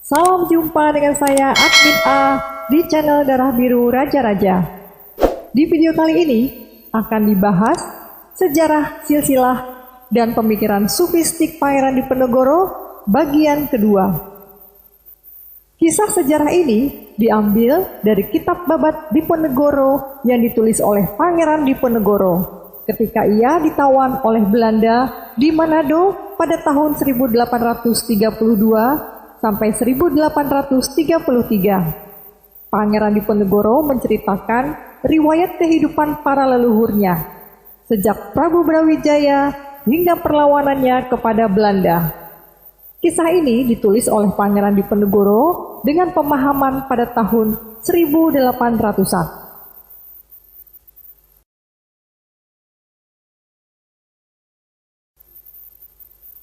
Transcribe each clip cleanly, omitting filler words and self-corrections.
Salam jumpa dengan saya Admin A di channel Darah Biru Raja-Raja. Di video kali ini akan dibahas sejarah silsilah dan pemikiran sufistik Pangeran Diponegoro bagian kedua. Kisah sejarah ini diambil dari kitab Babat Diponegoro yang ditulis oleh Pangeran Diponegoro ketika ia ditawan oleh Belanda di Manado pada tahun 1832 sampai 1833. Pangeran Diponegoro menceritakan riwayat kehidupan para leluhurnya sejak Prabu Brawijaya hingga perlawanannya kepada Belanda. Kisah ini ditulis oleh Pangeran Diponegoro dengan pemahaman pada tahun 1800-an.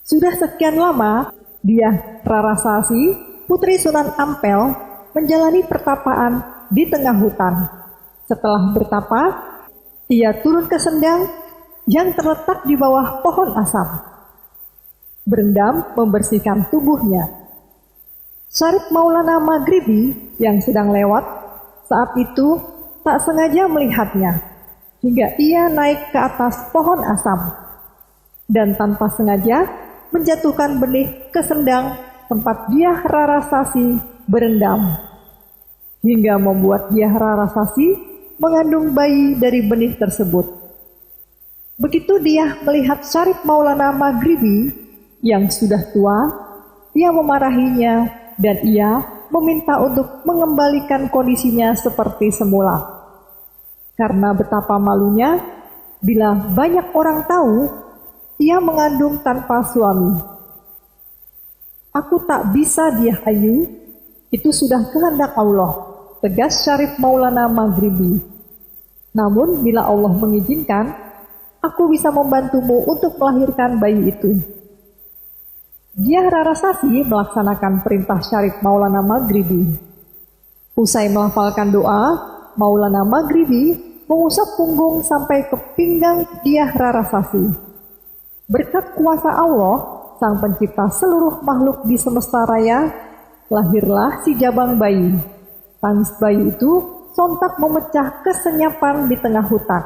Sudah sekian lama, Dyah Rarasasi, putri Sunan Ampel, menjalani pertapaan di tengah hutan. Setelah bertapa, ia turun ke sendang yang terletak di bawah pohon asam. Berendam membersihkan tubuhnya. Syarif Maulana Maghribi yang sedang lewat saat itu tak sengaja melihatnya hingga ia naik ke atas pohon asam dan tanpa sengaja menjatuhkan benih ke sendang tempat Dyah Rarasasi berendam hingga membuat Dyah Rarasasi mengandung bayi dari benih tersebut. Begitu Dyah melihat Syarif Maulana Maghribi yang sudah tua, ia memarahinya dan ia meminta untuk mengembalikan kondisinya seperti semula. Karena betapa malunya bila banyak orang tahu ia mengandung tanpa suami. Aku tak bisa Dyah Ayu, itu sudah kehendak Allah, tegas Syarif Maulana Maghribi. Namun bila Allah mengizinkan, aku bisa membantumu untuk melahirkan bayi itu. Dyah Rarasasi melaksanakan perintah Syarif Maulana Maghribi. Usai melafalkan doa, Maulana Maghribi mengusap punggung sampai ke pinggang Dyah Rarasasi. Berkat kuasa Allah, Sang Pencipta seluruh makhluk di semesta raya, lahirlah si jabang bayi. Tangis bayi itu sontak memecah kesenyapan di tengah hutan.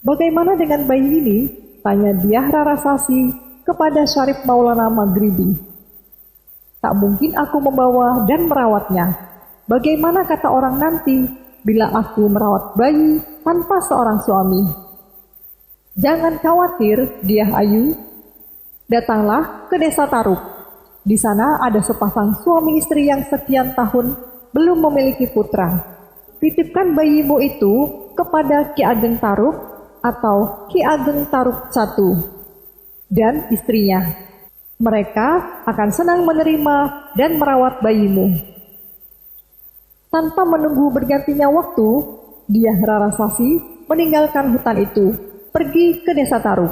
Bagaimana dengan bayi ini? Tanya Dyah Rarasasi kepada Syarif Maulana Maghribi. Tak mungkin aku membawa dan merawatnya. Bagaimana kata orang nanti bila aku merawat bayi tanpa seorang suami? Jangan khawatir, Dyah Ayu. Datanglah ke desa Taruk. Di sana ada sepasang suami istri yang sekian tahun belum memiliki putra. Titipkan bayimu itu kepada Ki Ageng Taruk atau Ki Ageng Taruk I dan istrinya. Mereka akan senang menerima dan merawat bayimu. Tanpa menunggu bergantinya waktu, Dyah Rarasasi meninggalkan hutan itu, pergi ke desa Taruk.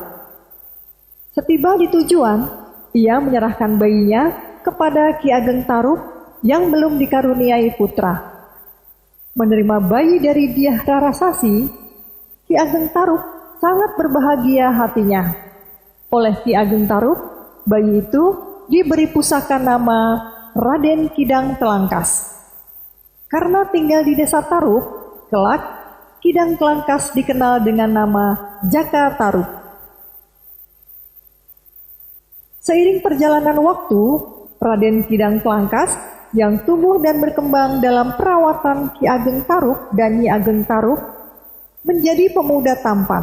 Setiba di tujuan, ia menyerahkan bayinya kepada Ki Ageng Taruk yang belum dikaruniai putra. Menerima bayi dari Dyah Rarasasi, Ki Ageng Taruk sangat berbahagia hatinya. Oleh Ki Ageng Taruk, bayi itu diberi pusaka nama Raden Kidang Telangkas. Karena tinggal di desa Taruk, kelak Kidang Telangkas dikenal dengan nama Jaka Taruk. Seiring perjalanan waktu, Raden Kidang Telangkas yang tumbuh dan berkembang dalam perawatan Ki Ageng Taruk dan Nyi Ageng Taruk menjadi pemuda tampan.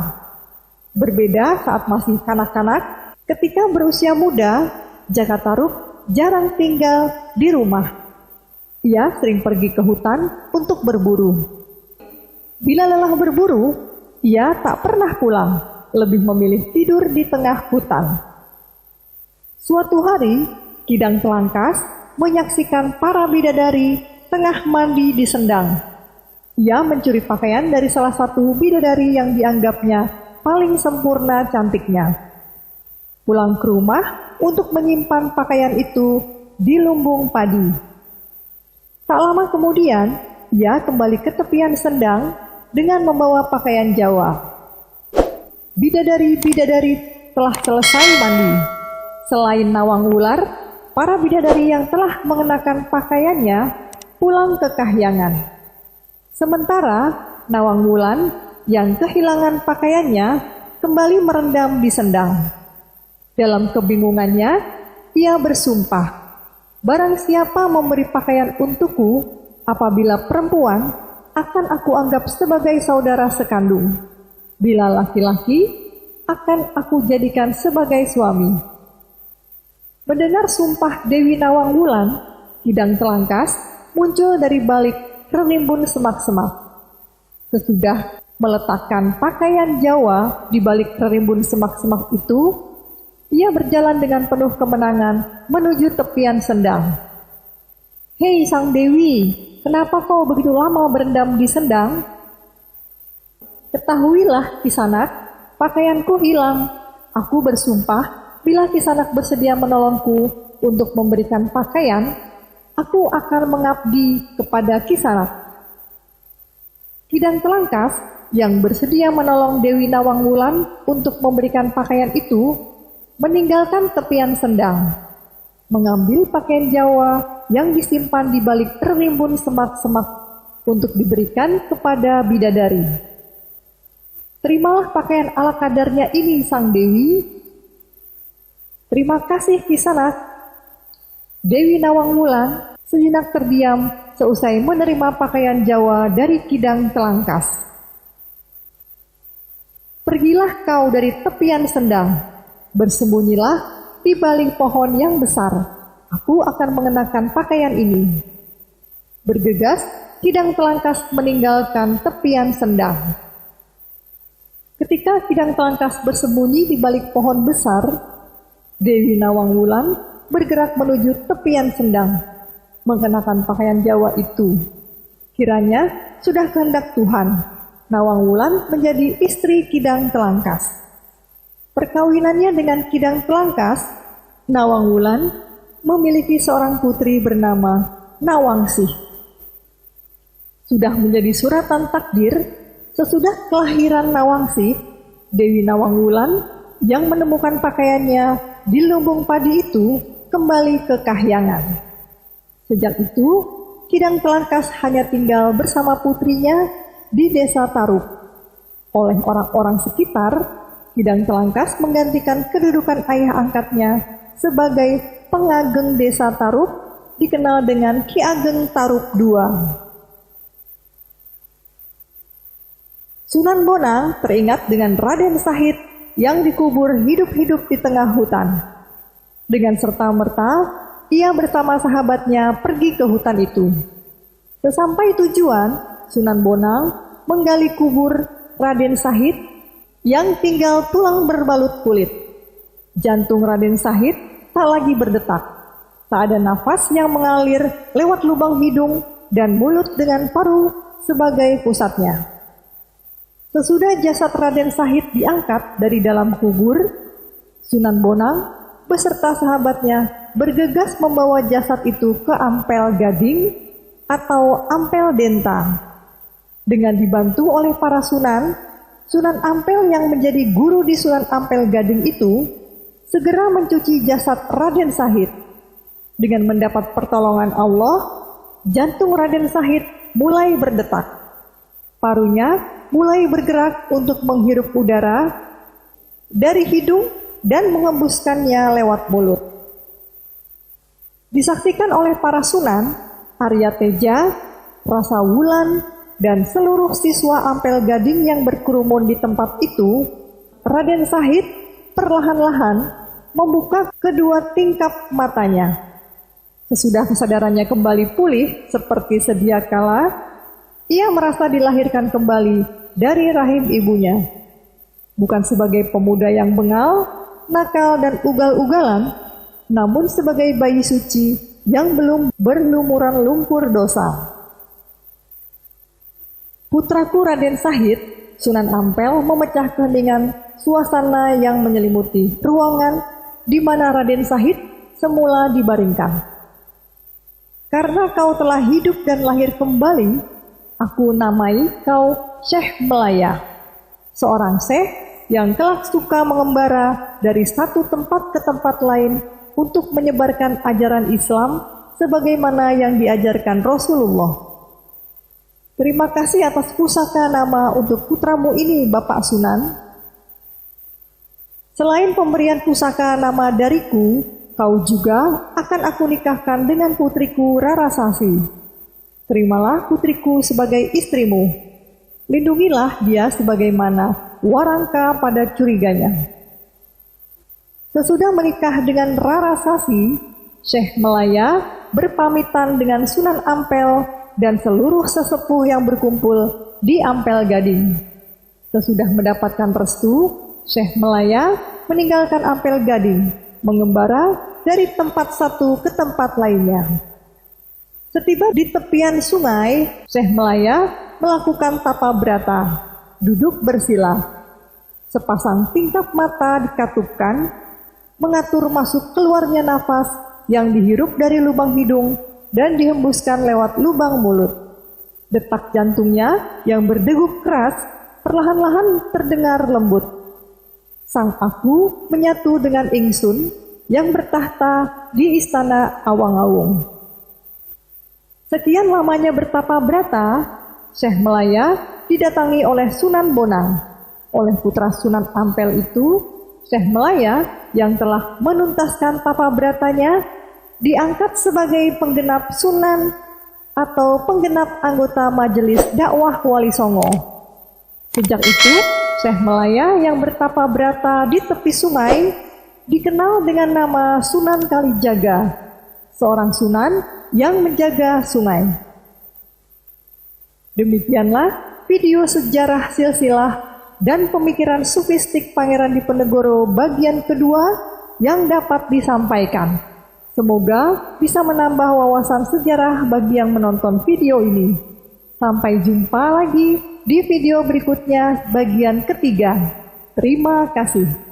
Berbeda saat masih kanak-kanak, ketika berusia muda, Jaka Taruk jarang tinggal di rumah. Ia sering pergi ke hutan untuk berburu. Bila lelah berburu, ia tak pernah pulang, lebih memilih tidur di tengah hutan. Suatu hari, Kidang Telangkas menyaksikan para bidadari tengah mandi di sendang. Ia mencuri pakaian dari salah satu bidadari yang dianggapnya paling sempurna cantiknya. Pulang ke rumah untuk menyimpan pakaian itu di lumbung padi. Tak lama kemudian, ia kembali ke tepian sendang dengan membawa pakaian Jawa. Bidadari-bidadari telah selesai mandi. Selain Nawang Wular, para bidadari yang telah mengenakan pakaiannya pulang ke kahyangan. Sementara Nawang Wulan yang kehilangan pakaiannya kembali merendam di sendang. Dalam kebingungannya, ia bersumpah, "Barang siapa memberi pakaian untukku, apabila perempuan, akan aku anggap sebagai saudara sekandung. Bila laki-laki, akan aku jadikan sebagai suami." Mendengar sumpah Dewi Nawang Wulan, Kidang Telangkas muncul dari balik rerimbun semak-semak. Sesudah meletakkan pakaian Jawa di balik rerimbun semak-semak itu, ia berjalan dengan penuh kemenangan menuju tepian sendang. "Hei Sang Dewi, kenapa kau begitu lama berendam di sendang?" "Ketahuilah Kisanak, pakaianku hilang. Aku bersumpah, bila Kisanak bersedia menolongku untuk memberikan pakaian, aku akan mengabdi kepada Kisanak." Kidang Telangkas yang bersedia menolong Dewi Nawang Wulan untuk memberikan pakaian itu, meninggalkan tepian sendang, mengambil pakaian Jawa yang disimpan di balik rerimbun semak-semak untuk diberikan kepada bidadari. "Terimalah pakaian ala kadarnya ini, Sang Dewi." "Terima kasih Kisanak." Dewi Nawang Wulan sejenak terdiam seusai menerima pakaian Jawa dari Kidang Telangkas. "Pergilah kau dari tepian sendang, bersembunyilah di balik pohon yang besar. Aku akan mengenakan pakaian ini." Bergegas, Kidang Telangkas meninggalkan tepian sendang. Ketika Kidang Telangkas bersembunyi di balik pohon besar, Dewi Nawang Wulan bergerak menuju tepian sendang, mengenakan pakaian Jawa itu. Kiranya sudah kehendak Tuhan, Nawang Wulan menjadi istri Kidang Telangkas. Perkawinannya dengan Kidang Telangkas, Nawang Wulan memiliki seorang putri bernama Nawangsih. Sudah menjadi suratan takdir, sesudah kelahiran Nawangsih, Dewi Nawang Wulan yang menemukan pakaiannya di lumbung padi itu kembali ke kahyangan. Sejak itu, Kidang Telangkas hanya tinggal bersama putrinya di desa Taruk. Oleh orang-orang sekitar, Kidang Telangkas menggantikan kedudukan ayah angkatnya sebagai pengageng desa Taruk, dikenal dengan Ki Ageng Taruk II. Sunan Bonang teringat dengan Raden Sahid yang dikubur hidup-hidup di tengah hutan. Dengan serta-merta, ia bersama sahabatnya pergi ke hutan itu. Sesampai tujuan, Sunan Bonang menggali kubur Raden Sahid yang tinggal tulang berbalut kulit. Jantung Raden Sahid tak lagi berdetak. Tak ada nafas yang mengalir lewat lubang hidung dan mulut dengan paru sebagai pusatnya. Sesudah jasad Raden Sahid diangkat dari dalam kubur, Sunan Bonang beserta sahabatnya bergegas membawa jasad itu ke Ampel Gading atau Ampel Denta. Dengan dibantu oleh para sunan, Sunan Ampel yang menjadi guru di Sunan Ampel Gading itu segera mencuci jasad Raden Sahid. Dengan mendapat pertolongan Allah, jantung Raden Sahid mulai berdetak. Parunya mulai bergerak untuk menghirup udara dari hidung dan mengembuskannya lewat mulut. Disaksikan oleh para sunan, Arya Teja, Rasa Wulan, dan seluruh siswa Ampel Gading yang berkerumun di tempat itu, Raden Sahid perlahan-lahan membuka kedua tingkap matanya. Sesudah kesadarannya kembali pulih seperti sedia kala, ia merasa dilahirkan kembali dari rahim ibunya. Bukan sebagai pemuda yang bengal, nakal, dan ugal-ugalan, namun sebagai bayi suci yang belum berlumuran lumpur dosa. Putraku Raden Sahid, Sunan Ampel memecah keheningan suasana yang menyelimuti ruangan di mana Raden Sahid semula dibaringkan. Karena kau telah hidup dan lahir kembali, aku namai kau Syekh Melaya, seorang syekh yang kelak suka mengembara dari satu tempat ke tempat lain untuk menyebarkan ajaran Islam sebagaimana yang diajarkan Rasulullah. Terima kasih atas pusaka nama untuk putramu ini, Bapak Sunan. Selain pemberian pusaka nama dariku, kau juga akan aku nikahkan dengan putriku Rarasasi. Terimalah putriku sebagai istrimu. Lindungilah dia sebagaimana Warangka pada curiganya. Sesudah menikah dengan Rarasasi, Syekh Melaya berpamitan dengan Sunan Ampel dan seluruh sesepuh yang berkumpul di Ampel Gading. Sesudah mendapatkan restu, Syekh Melaya meninggalkan Ampel Gading, mengembara dari tempat satu ke tempat lainnya. Setiba di tepian sungai, Syekh Melaya melakukan tapa brata, duduk bersila. Sepasang tingkap mata dikatupkan, mengatur masuk keluarnya nafas yang dihirup dari lubang hidung dan dihembuskan lewat lubang mulut. Detak jantungnya yang berdegup keras perlahan-lahan terdengar lembut. Sang Aku menyatu dengan Ingsun yang bertahta di istana Awang-Awung. Sekian lamanya bertapa brata, Syekh Melaya didatangi oleh Sunan Bonang. Oleh putra Sunan Ampel itu, Syekh Melaya yang telah menuntaskan tapa bratanya diangkat sebagai penggenap sunan atau penggenap anggota Majelis Dakwah Wali Songo. Sejak itu, Syekh Melaya yang bertapa brata di tepi sungai dikenal dengan nama Sunan Kalijaga, seorang sunan yang menjaga sungai. Demikianlah video sejarah silsilah dan pemikiran sufistik Pangeran Diponegoro bagian kedua yang dapat disampaikan. Semoga bisa menambah wawasan sejarah bagi yang menonton video ini. Sampai jumpa lagi di video berikutnya bagian ketiga. Terima kasih.